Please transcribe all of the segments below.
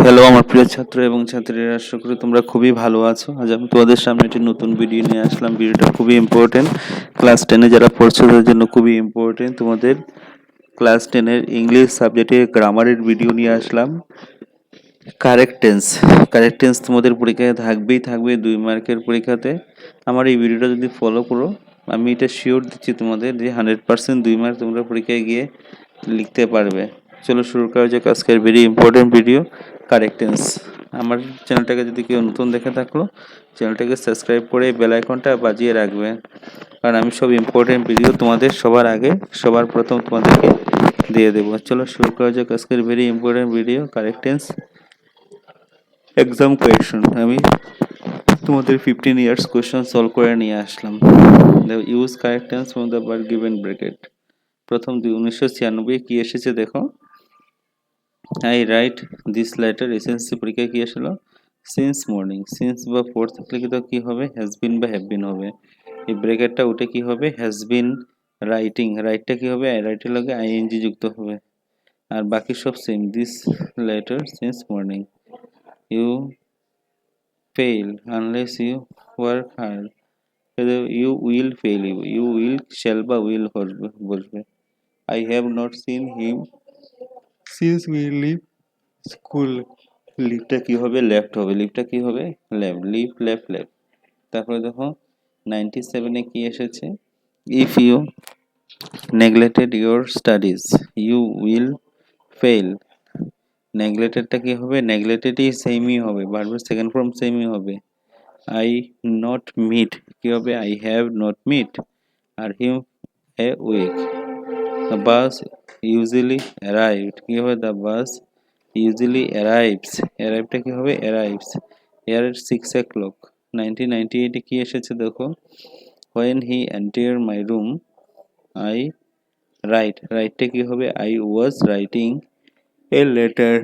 Hello আমার প্রিয় ছাত্র এবং ছাত্রীরা, আশা করি তোমরা খুবই ভালো আছো। আজ আমি তোমাদের সামনে একটি নতুন ভিডিও নিয়ে আসলাম। ভিডিওটা খুবই ইম্পর্টেন্ট, ক্লাস 10-এ যারা পড়ছো তাদের জন্য খুবই ইম্পর্টেন্ট। তোমাদের ক্লাস 10-এর ইংলিশ সাবজেক্টে গ্রামারের ভিডিও নিয়ে আসলাম। কারেক্ট টেন্স তোমাদের পরীক্ষায় থাকবে 2 মার্কের পরীক্ষাতে। আমার এই ভিডিওটা যদি ফলো করো, আমি এটা শিওর দিচ্ছি তোমাদের যে 100% 2 মার্ক তোমরা পরীক্ষায় গিয়ে লিখতে পারবে। চলো শুরু করা যাক আজকের very important video, correct tense. আমার চ্যানেলটাকে যদি কেউ নতুন দেখে থাকলো, চ্যানেলটাকে সাবস্ক্রাইব করে বেল আইকনটা বাজিয়ে রাখবে, কারণ আমি সব ইম্পর্টেন্ট ভিডিও তোমাদের সবার আগে সবার প্রথম তোমাদেরকে দিয়ে দেবো। চলো শুরু করা যাক আজকের very important video, correct tense exam question. আমি তোমাদের 15 ইয়ার্স কোয়েশন সলভ করে নিয়ে আসলাম। Use correct tense from the bar given bracket. প্রথম 1996 কি এসেছে দেখো। I write this letter, SSC পরীক্ষায় কি আসলো, সিন্স মর্নিং। সিন্স বা ফোর থাকলে কি তো কি হবে, হ্যাজ বিন বা হ্যাভ বিন হবে। এই ব্র্যাকেটটা উঠে কি হবে, হ্যাজ বিন রাইটিং, রাইটটা কি হবে, রাইটের লগে আইএনজি যুক্ত হবে। আর বাকি সব same. This letter since morning. You fail unless you work hard. You will fail. You will shall বা will বসবে। I have not seen him since we leave school. লিভটা কি হবে, লেফট হবে। লিভটা কি হবে, লেফট। Leave left left. তারপরে দেখো 97-এ কি এসেছে, if you neglected your studies you will fail. নেগলেক্টেডটা কি হবে, নেগলেক্টেডই সেমই হবে, ভার্বের সেকেন্ড ফর্ম সেমই হবে। I not meet কি হবে, I have not meet। R him a week। The bus usually arrived কি হবে, the bus usually arrives। arriveটা কি হবে, arrives। here at 6 o'clock। 1998 কি এসেছে দেখো, when he entered my room I রাইটটা কি হবে, I was writing a letter।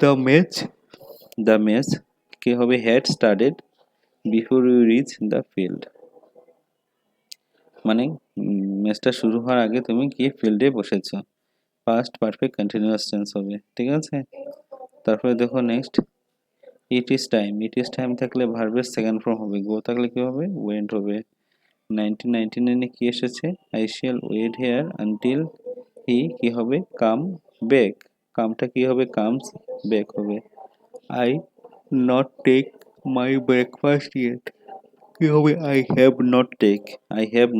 the mess কি হবে, had started before we reach the field। মানে ম্যাচটা শুরু হওয়ার আগে তুমি কি ফিল্ডে বসেছো। পাস্ট পারফেক্ট কন্টিনিউয়াস টেন্স হবে, ঠিক আছে। তারপরে দেখো নেক্সট, ইট ইজ টাইম থাকলে ভার্বের সেকেন্ড ফর্ম হবে, গো থাকলে কি হবে, ওয়েন্ট হবে। 1999-এ কি এসেছে, I shall wait here until he কি হবে, কাম ব্যাক। কামটা কি হবে, কামস ব্যাক হবে। I not take my breakfast yet কি হবে, আই হ্যাভ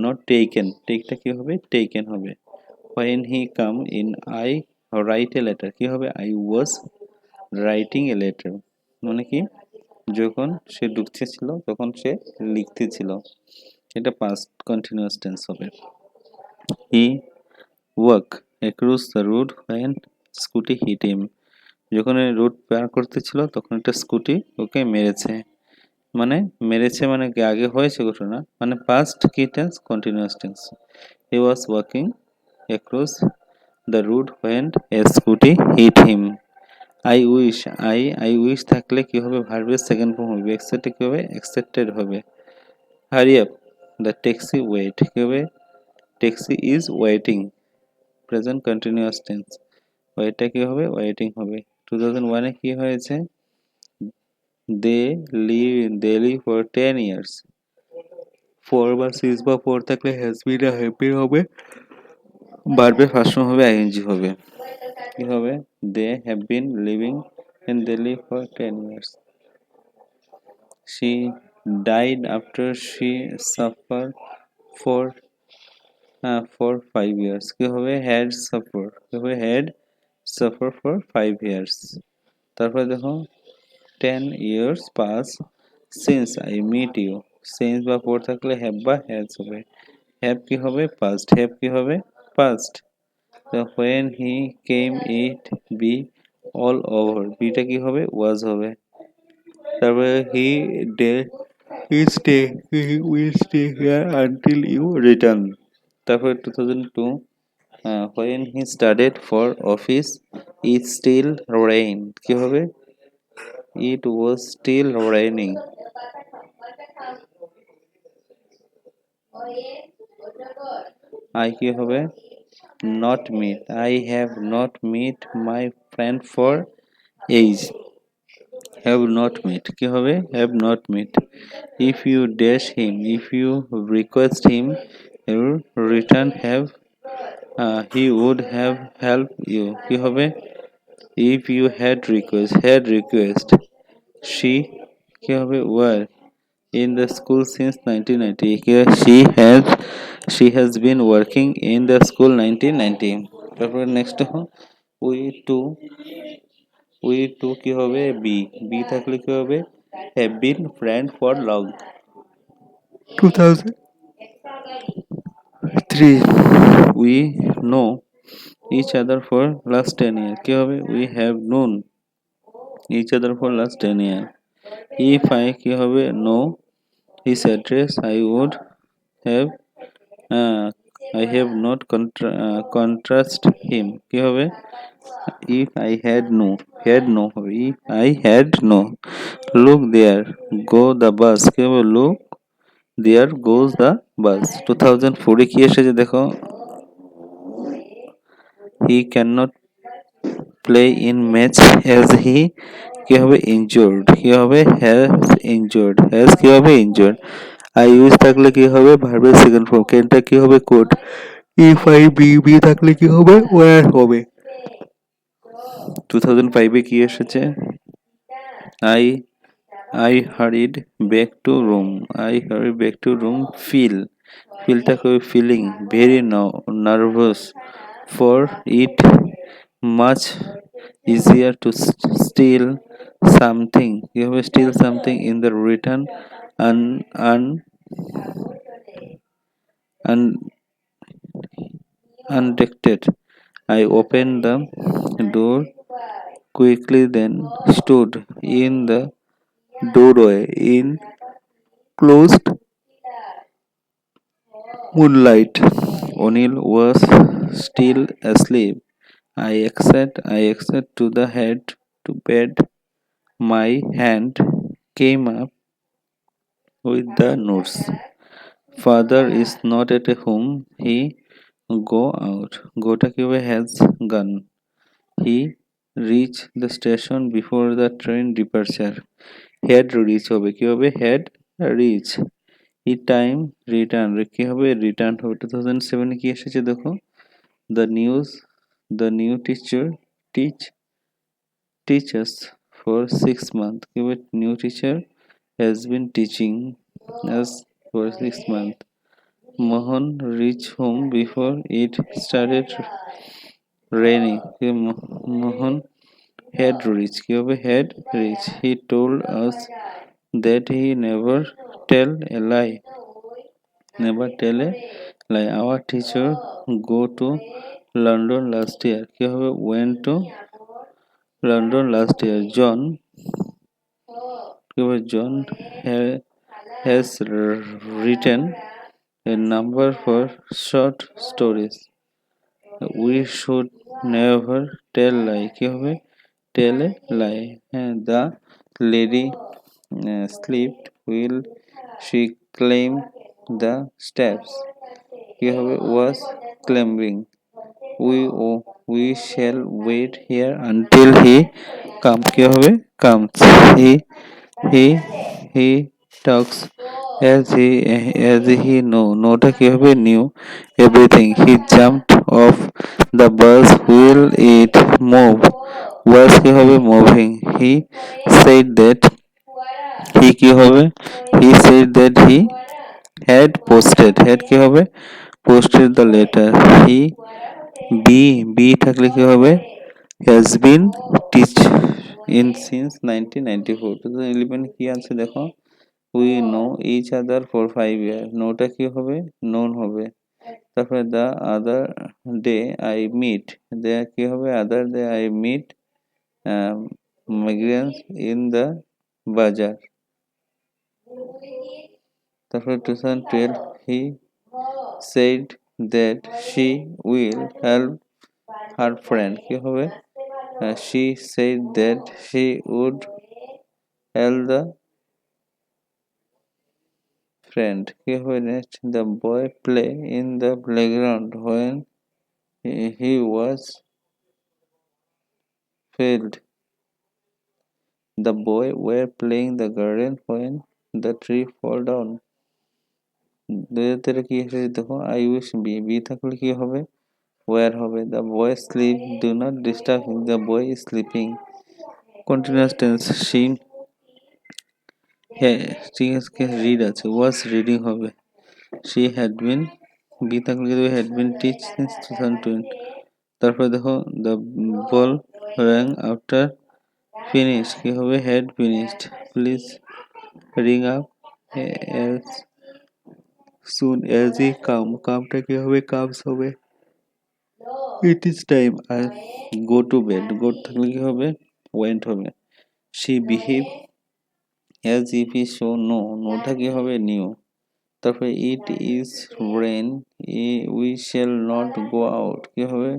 নট টেকেন। টেকটা কি হবে, টেকেন হবে। when he come in I write a letter কি হবে, I was writing a letter। মানে কি, যখন সে ঢুকতে ছিল তখন সে লিখতে ছিল, এটা পাস্ট কন্টিনিউয়াস টেন্স হবে। he walk across the road when scooty hit him। যখন রোড পার করতেছিল তখন একটা স্কুটি ওকে মেরেছে। মানে মেরেছে মানে কি, আগে হয়েছে ঘটনা, মানে পাস্ট কি tense, continuous tense. he was walking across the road when a scooty hit him। I wish I wish থাকলে কি হবে, ভার্বের সেকেন্ড ফর্ম হবে, এক্সেপ্ট কি হবে, accepted হবে। hurry up the taxi wait কি হবে, taxi is waiting। Present continuous tense, ওয়েটটা কি হবে, ওয়েটিং হবে। 2001-এ কি হয়েছে, they live for 10 years। For বা সিজ বা ফোর থাকলে has been R have been হবে, ভার্বের ফার্স্ট ফর্ম হবে, আইএনজি হবে। কি হবে, they have been living in Delhi for 10 years। she died after she suffered for 5 years কি হবে, had suffered কি হবে, had suffered for 5 years। তারপরে দেখো 10 years pass since I meet you। since বা for থাকলে have বা has হবে। have কি হবে, past। have কি হবে, past। তো when he came it be all over। Beta কি হবে, was হবে। তারপরে he will stay here until you return। তারপরে 2002, when he studied for office it still rain কি হবে, it was still raining। I কি হবে, not meet। I have not meet my friend for age have not meet কি হবে have not meet if you dash him if you request him you return have he would have help you কি হবে if you had request she কি হবে were in the school since 1990 here she has been working in the school 1990 তারপরে next we two we two কি হবে be be থাকলে কি হবে have been friend for long 2003 we know each other for last 10 year কি হবে we have known each other for last 10 year if I কি হবে know his address I would have uh, I have not contrast him কি হবে if I had no হবে if I had no look there go the bus কি হবে look there goes the bus 2004 এ কি এসেছে দেখো he cannot play in match as he কি হবে injured কি হবে has কি হবে injured I use থাকলে কি হবে ভার্বের সেকেন্ড ফর্ম কেনটা কি হবে কোড ইফ আই বি থাকলে কি হবে ওয়্যার হবে 2005 এ কি এসেছে I I hurried back to room I hurried back to room ফিলটা হবে feeling very nervous for it much easier to steal something কি হবে steal something in the return un un un undetected. I opened the door quickly, then stood in the doorway in closed moonlight. O'Neill was still asleep. I exit to the head to bed. My hand came up with the notes. Father is not at home. He go out. Gota Kiwe has gone. He reached the station before the train departure. Had reach হবে কি হবে had reach E time return কি হবে return হবে 2007 কি এসেছে দেখো the news the new teacher teach teaches for 6 months কি হবে new teacher has been teaching us for 6 months Mohan reached home before it started raining Mohan had reached কি হবে had reached he told us that he tell a lie never tell a lie our teacher go to London last year কি হবে went to London last year কি হবে John has written a number for short stories we should never tell lie কি হবে tell a lie the lady slept while she climbed the steps কি হবে was climbing we we shall wait here until he comes কি হবে comes he he he talks as he নোটা কি হবে knew everything he jumped off the bus will it move was কি হবে moving he said that he কি হবে he said that he had কি হবে posted the letter he be থাকলে কি হবে has been teach in since 1994 2011 কি আছে দেখো we know each other for 5 years নোটা কি হবে known হবে তারপরে the other day I meet there কি হবে other day I meet um, migrants in the bazaar তারপরে 2012 he said that she will help her friend কি হবে she said that she would help the friend কি হবে next the boy play in the playground when he was failed The boy were playing the garden when the tree fall down. দুইটাতে কি হয়েছে দেখো, I wish be থাকলে কি হবে, where হবে, the boy sleep, do not disturb him, the boy is sleeping. Continuous tense, she has read আছে, was reading হবে, she had been, be থাকলে কি হবে, had been teach since 2020. তারপরে দেখো the ball rang after finish, কি হবে, had finished. Please ring up as soon as he কামটা কি হবে, comes হবে, it is time, I go to bed, go থাকলে কি হবে, went হবে, she behave as if he show no, নোটা কি হবে, new. তারপরে it is rain, we shall not go out, কি হবে,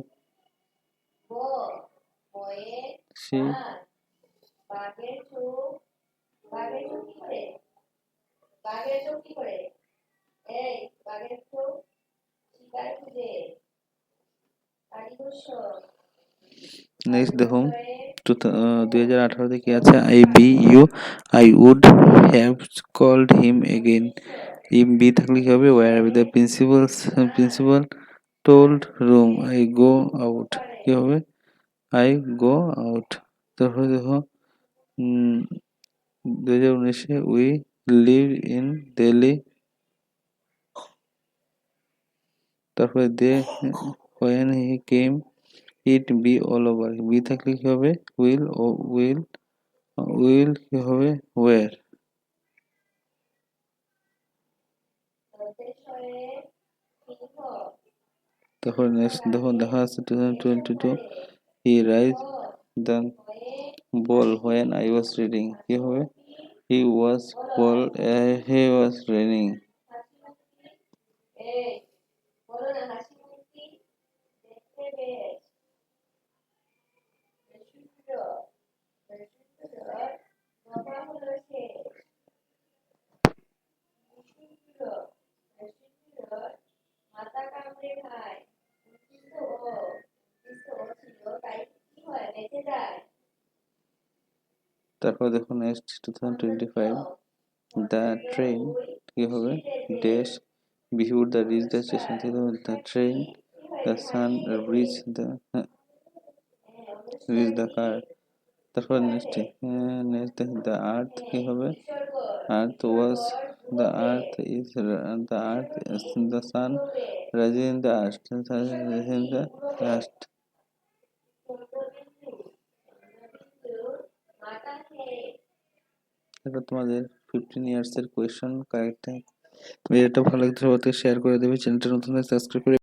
she নেক্সট দেখো 2018 কি আছে, I would have called him again. Be থাকলে কি হবে, where হবে, the principal told room, I go out, কি হবে, I go out. তারপরে দেখো 2019 we live in Delhi. তারপরে when he came it be all over, be থাকলে কি হবে, will কি হবে, where. তারপর নেক্সট দেখো দেখা আছে 2022 he raised the ball when I was reading, কি হবে, he was reading. তারপর দেখো নেক্সট 2025 the train কি হবে, dash before the reach the station, the train, the sun reach the car. তারপর নেক্সট the earth কি হবে, earth was, the earth is the sun rising in the earth. এটা তোমাদের 15 years এর question correct. ভিডিওটা ভালো লাগলে সবার সাথে শেয়ার করে দেবে, চ্যানেলটা নতুন সাবস্ক্রাইব করে